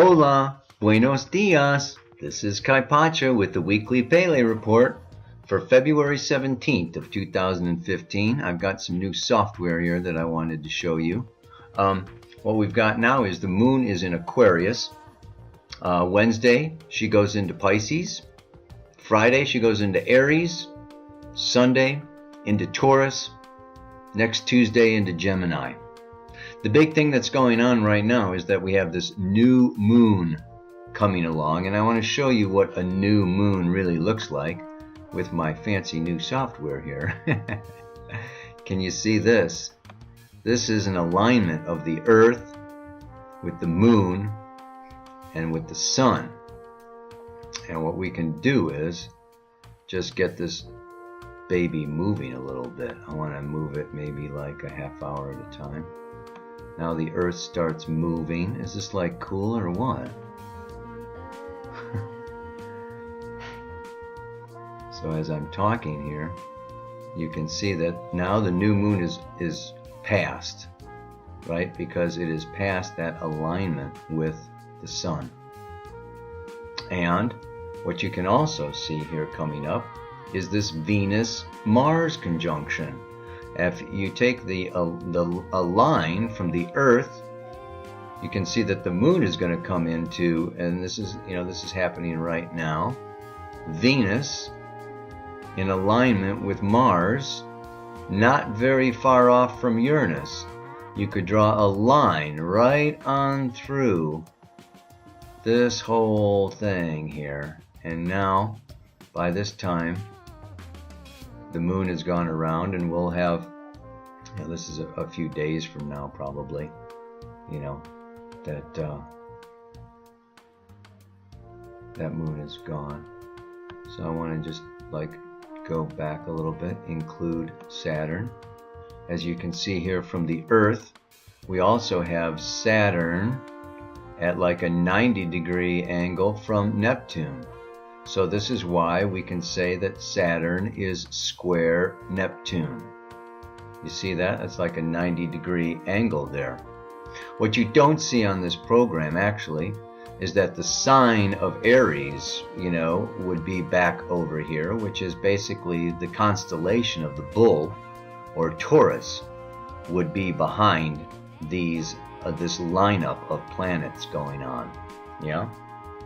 Hola, buenos dias. This is Kai Pacha with the weekly Pele report for February 17th of 2015. I've got some new software here that I wanted to show you. What we've got now is the moon is in Aquarius. Wednesday, she goes into Pisces. Friday, she goes into Aries. Sunday, into Taurus. Next Tuesday, into Gemini. The big thing that's going on right now is that we have this new moon coming along, and I want to show you what a new moon really looks like with my fancy new software here. Can you see this? This is an alignment of the Earth with the moon and with the sun. And what we can do is just get this baby moving a little bit. I want to move it maybe like a half hour at a time. Now the Earth starts moving. Is this like cool or what? So as I'm talking here, you can see that now the new moon is past, right? Because it is past that alignment with the sun. And what you can also see here coming up is this Venus-Mars conjunction. If you take a line from the Earth, you can see that the moon is going to come into, and this is happening right now, Venus in alignment with Mars, not very far off from Uranus. You could draw a line right on through this whole thing here, and now by this time the moon has gone around, and we'll have, this is a few days from now probably, that that moon is gone. So I want to just go back a little bit, include Saturn. As you can see here from the Earth, we also have Saturn at like a 90-degree angle from Neptune. So this is why we can say that Saturn is square Neptune. You see that? It's like a 90-degree angle there. What you don't see on this program actually is that the sign of Aries, would be back over here, which is basically the constellation of the bull, or Taurus, would be behind this lineup of planets going on. Yeah?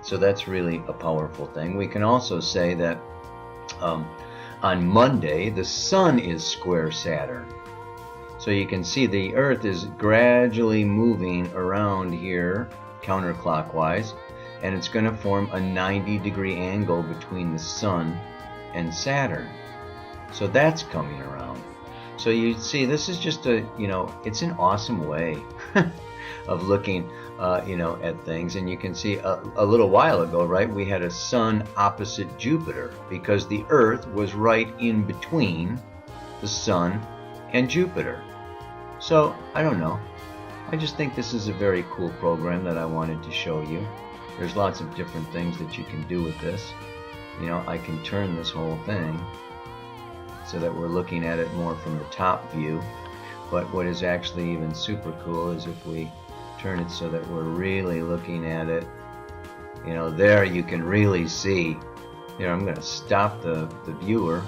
So that's really a powerful thing. We can also say that on Monday, the sun is square Saturn. So you can see the Earth is gradually moving around here counterclockwise, and it's going to form a 90-degree angle between the sun and Saturn. So that's coming around. So you see, this is just it's an awesome way of looking at things. And you can see a little while ago, right, we had a sun opposite Jupiter because the Earth was right in between the sun and Jupiter. So I don't know, I just think this is a very cool program that I wanted to show you. There's lots of different things that you can do with this. I can turn this whole thing so that we're looking at it more from the top view. But what is actually even super cool is if we turn it so that we're really looking at it, there you can really see. Here, I'm going to stop the viewer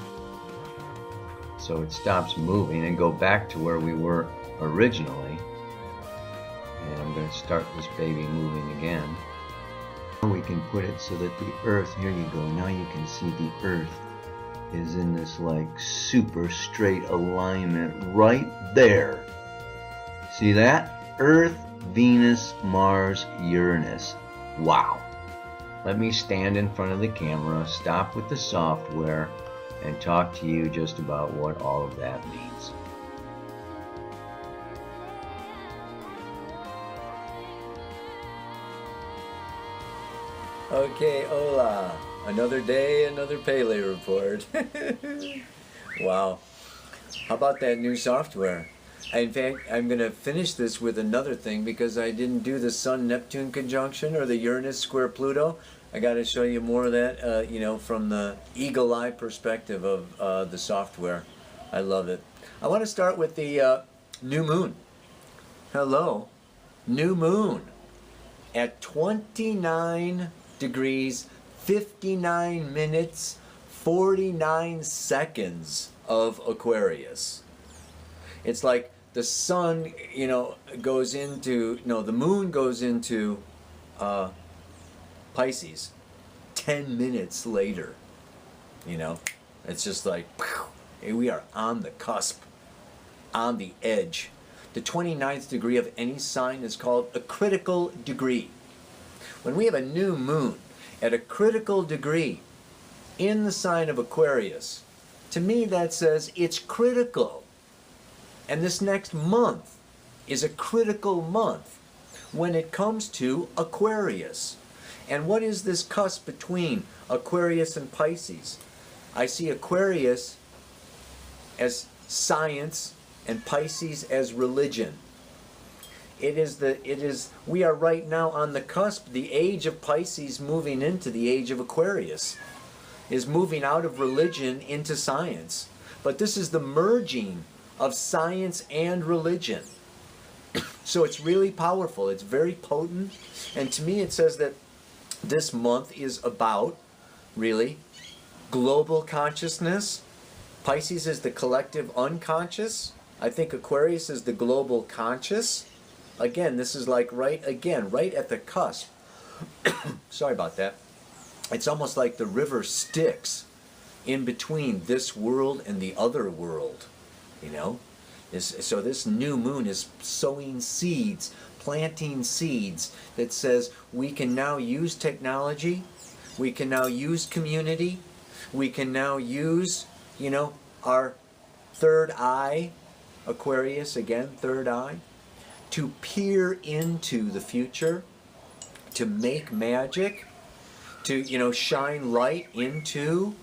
so it stops moving and go back to where we were originally. And I'm going to start this baby moving again. We can put it so that the Earth, here you go, now you can see the Earth is in this super straight alignment right there. See that? Earth, Venus, Mars, Uranus. Wow. Let me stand in front of the camera, stop with the software, and talk to you just about what all of that means. Okay, hola. Another day, another Pele report. Wow. How about that new software? In fact, I'm going to finish this with another thing because I didn't do the Sun-Neptune conjunction or the Uranus square Pluto. I got to show you more of that, from the eagle eye perspective of the software. I love it. I want to start with the new moon. Hello, new moon. at 29 degrees, 59 minutes, 49 seconds of Aquarius. It's like the sun, goes into, the moon goes into Pisces 10 minutes later. It's just like, we are on the cusp, on the edge. The 29th degree of any sign is called a critical degree. When we have a new moon at a critical degree in the sign of Aquarius, to me that says it's critical. And this next month is a critical month when it comes to Aquarius. And what is this cusp between Aquarius and Pisces? I see Aquarius as science and Pisces as religion. We are right now on the cusp, the age of Pisces moving into the age of Aquarius, is moving out of religion into science. But this is the merging of science and religion. So it's really powerful, it's very potent, and to me it says that this month is about, really, global consciousness. Pisces is the collective unconscious. I think Aquarius is the global conscious. Again, this is like right at the cusp. Sorry about that. It's almost like the river Styx in between this world and the other world, So this new moon is sowing seeds, planting seeds that says we can now use technology, we can now use community, we can now use, our third eye, Aquarius again, third eye, to peer into the future, to make magic, to, shine light into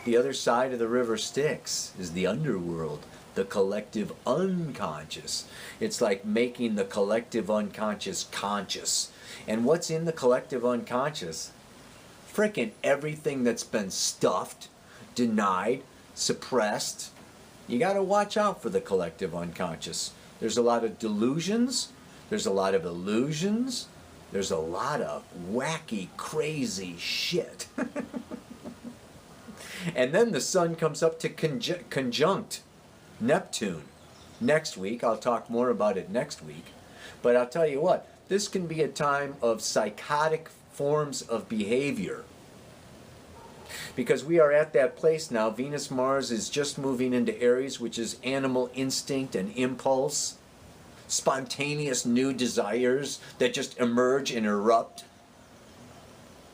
the other side of the river Styx is the underworld, the collective unconscious. It's like making the collective unconscious conscious. And what's in the collective unconscious? Frickin' everything that's been stuffed, denied, suppressed. You gotta watch out for the collective unconscious. There's a lot of delusions, there's a lot of illusions, there's a lot of wacky, crazy shit. And then the sun comes up to conjunct Neptune next week. I'll talk more about it next week. But I'll tell you what, this can be a time of psychotic forms of behavior. Because we are at that place now. Venus-Mars is just moving into Aries, which is animal instinct and impulse. Spontaneous new desires that just emerge and erupt.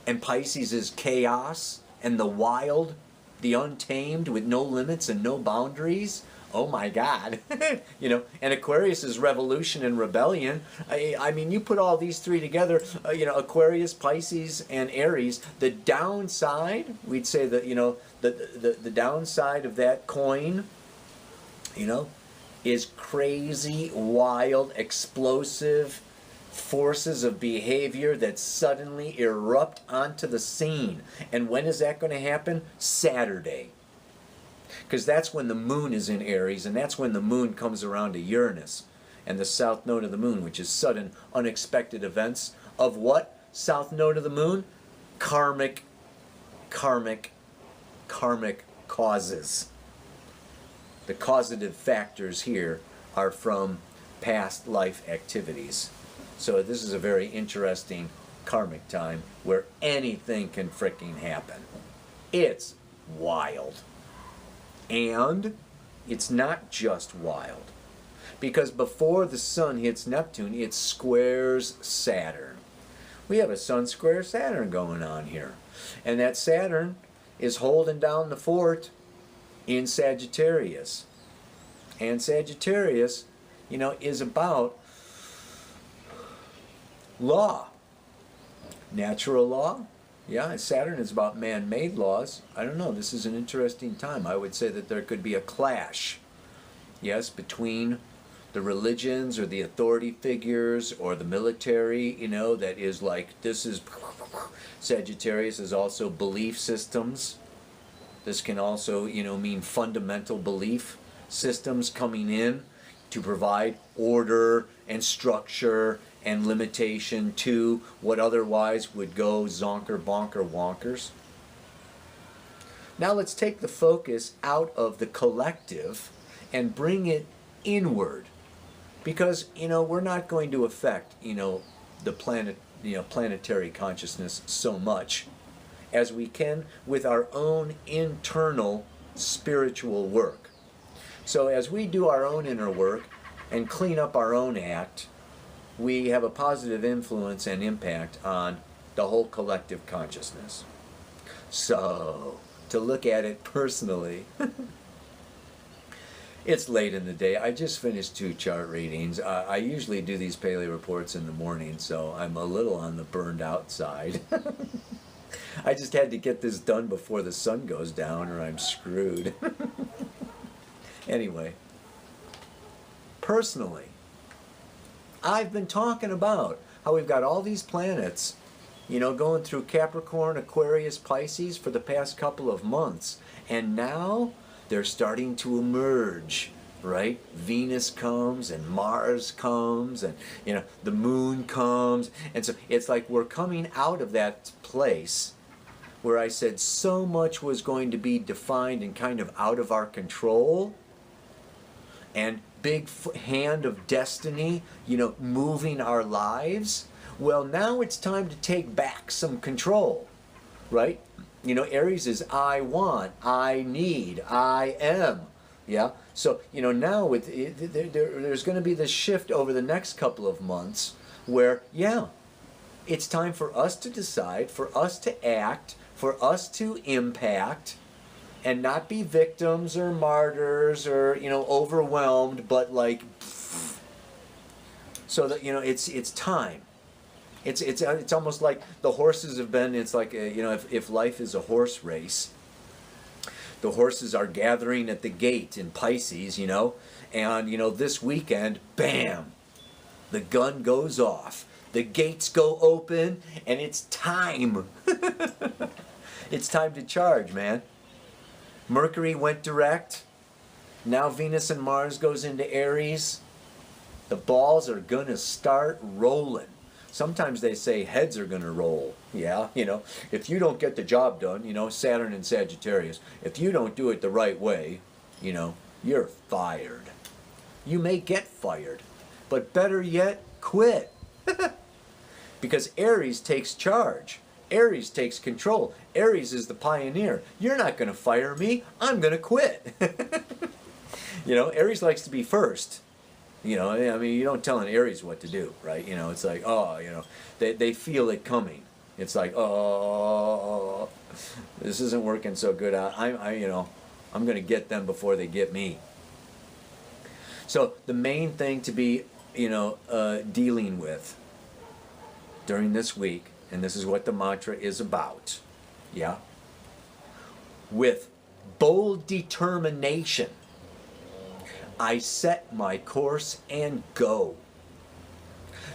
And Pisces is chaos and the wild, the untamed with no limits and no boundaries. Oh my God. And Aquarius is revolution and rebellion. I mean, you put all these three together, Aquarius, Pisces, and Aries. The downside, we'd say that, the downside of that coin, is crazy, wild, explosive forces of behavior that suddenly erupt onto the scene. And when is that going to happen? Saturday. Because that's when the moon is in Aries, and that's when the moon comes around to Uranus and the south node of the moon, which is sudden, unexpected events of what? South node of the moon? Karmic causes. The causative factors here are from past life activities. So this is a very interesting karmic time where anything can fricking happen. It's wild. And it's not just wild. Because before the sun hits Neptune, it squares Saturn. We have a sun square Saturn going on here. And that Saturn is holding down the fort in Sagittarius. And Sagittarius, is about law. Natural law. Yeah, Saturn is about man-made laws. I don't know, this is an interesting time. I would say that there could be a clash, yes, between the religions or the authority figures or the military, that is like, this is, Sagittarius is also belief systems. This can also, mean fundamental belief systems coming in to provide order and structure and limitation to what otherwise would go zonker, bonker, wonkers. Now let's take the focus out of the collective and bring it inward. Because, we're not going to affect, the planet, planetary consciousness so much as we can with our own internal spiritual work. So as we do our own inner work and clean up our own act, we have a positive influence and impact on the whole collective consciousness. So, to look at it personally, it's late in the day. I just finished 2 chart readings. I usually do these paleo reports in the morning, so I'm a little on the burned out side. I just had to get this done before the sun goes down or I'm screwed. Anyway, personally, I've been talking about how we've got all these planets, going through Capricorn, Aquarius, Pisces for the past couple of months. And now they're starting to emerge, right? Venus comes and Mars comes and, the moon comes. And so it's like we're coming out of that place where I said so much was going to be defined and kind of out of our control. And big hand of destiny, moving our lives. Well, now it's time to take back some control, right? Aries is I want, I need, I am. Yeah? So, now there's going to be this shift over the next couple of months where, it's time for us to decide, for us to act, for us to impact, and not be victims or martyrs or, overwhelmed, but like, so that, it's time. It's almost like the horses have been, it's like, if life is a horse race, the horses are gathering at the gate in Pisces, and, this weekend, bam, the gun goes off, the gates go open, and it's time. It's time to charge, man. Mercury went direct. Now Venus and Mars goes into Aries. The balls are going to start rolling. Sometimes they say heads are going to roll. Yeah, if you don't get the job done, Saturn and Sagittarius, if you don't do it the right way, you're fired. You may get fired, but better yet, quit. Because Aries takes charge. Aries takes control. Aries is the pioneer. You're not going to fire me. I'm going to quit. Aries likes to be first. You don't tell an Aries what to do, right? It's like, they feel it coming. It's like, this isn't working so good. I'm going to get them before they get me. So the main thing to be, dealing with during this week, and this is what the mantra is about, with bold determination, I set my course and go,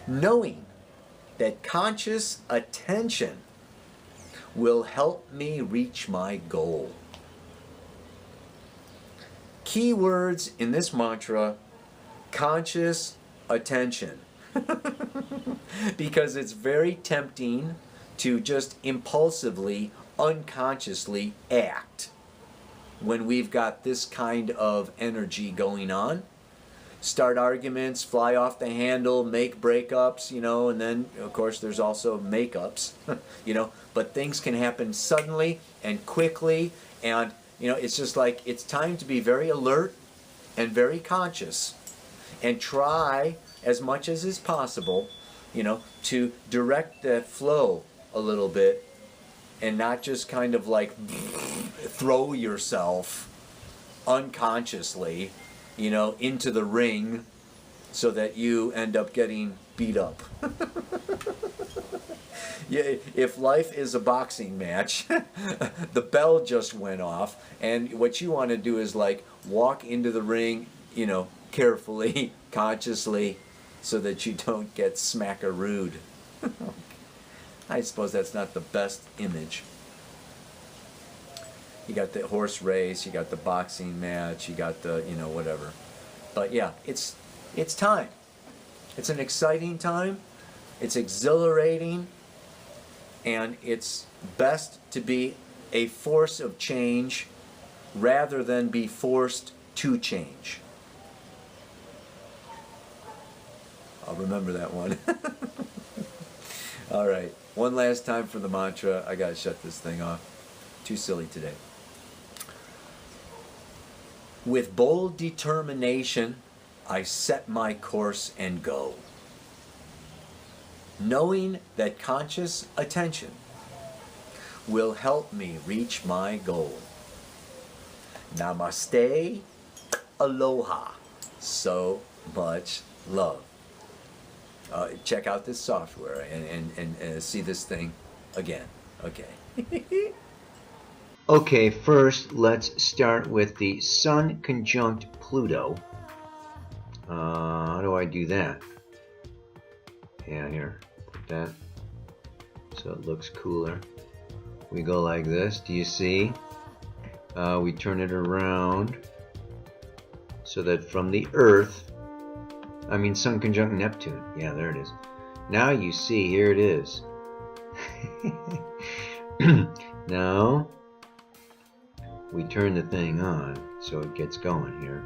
knowing that conscious attention will help me reach my goal. Key words in this mantra: conscious attention. Because it's very tempting to just impulsively, unconsciously act when we've got this kind of energy going on. Start arguments, fly off the handle, make breakups, and then, of course, there's also makeups, but things can happen suddenly and quickly, and, it's just like, it's time to be very alert and very conscious and try as much as is possible, to direct that flow a little bit and not just kind of like throw yourself unconsciously, into the ring so that you end up getting beat up. Yeah, if life is a boxing match, the bell just went off, and what you want to do is like walk into the ring, carefully, consciously, so that you don't get smackarooed. I suppose that's not the best image. You got the horse race, you got the boxing match, you got the, whatever. But yeah, it's time. It's an exciting time, It's exhilarating, and it's best to be a force of change rather than be forced to change. I'll remember that one. All right, one last time for the mantra. I gotta shut this thing off. Too silly today. With bold determination, I set my course and go, knowing that conscious attention will help me reach my goal. Namaste, aloha, so much love. Check out this software and see this thing again. Okay. Okay, first let's start with the Sun conjunct Pluto. How do I do that? Yeah, here, put that so it looks cooler. We go like this, do you see? We turn it around so that from the Earth, Sun conjunct Neptune, yeah, there it is. Now you see, here it is. Now we turn the thing on so it gets going here,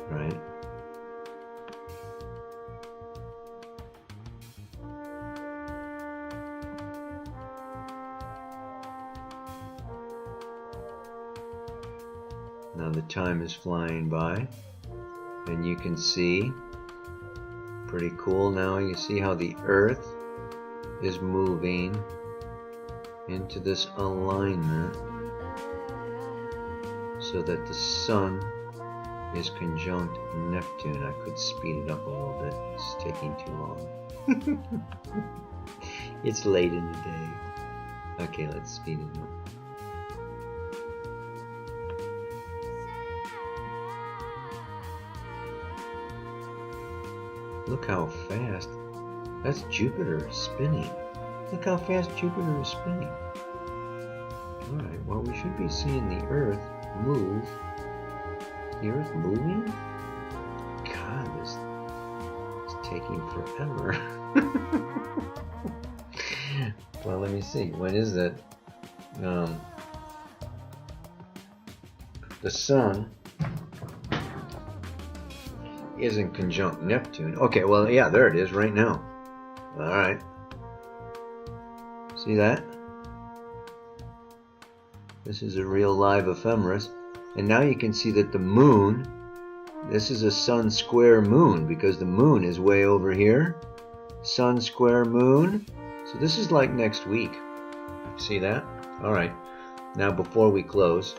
right? Now the time is flying by, and you can see, pretty cool now, you see how the Earth is moving into this alignment so that the Sun is conjunct Neptune. I could speed it up a little bit, it's taking too long. It's late in the day. Okay, let's speed it up. Look how fast, that's Jupiter spinning. Look how fast Jupiter is spinning. Alright, well, we should be seeing the Earth move. The Earth moving? God, this is taking forever. Well, let me see. When is that? The Sun isn't conjunct Neptune. Okay, well, yeah, there it is right now. Alright. See that? This is a real live ephemeris. And now you can see that the moon, this is a Sun square moon because the moon is way over here. Sun square moon. So this is like next week. See that? Alright. Now before we close,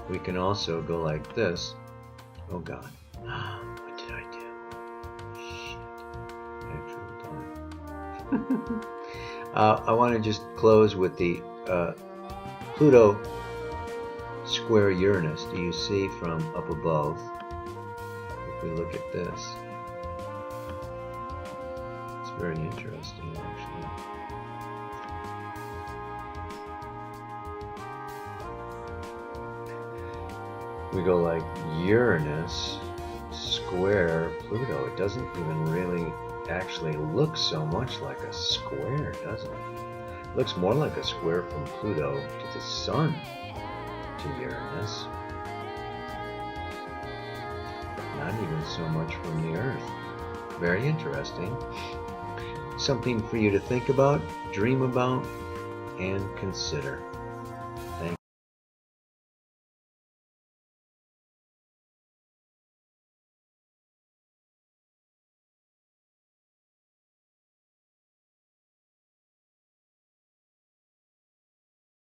we can also go like this. Oh God. What did I do? Shit. Actual time. I want to just close with the Pluto square Uranus. Do you see from up above? If we look at this, it's very interesting actually. We go like Uranus square Pluto. It doesn't even really actually look so much like a square, does it? It looks more like a square from Pluto to the Sun to Uranus, but not even so much from the Earth. Very interesting. Something for you to think about, dream about, and consider.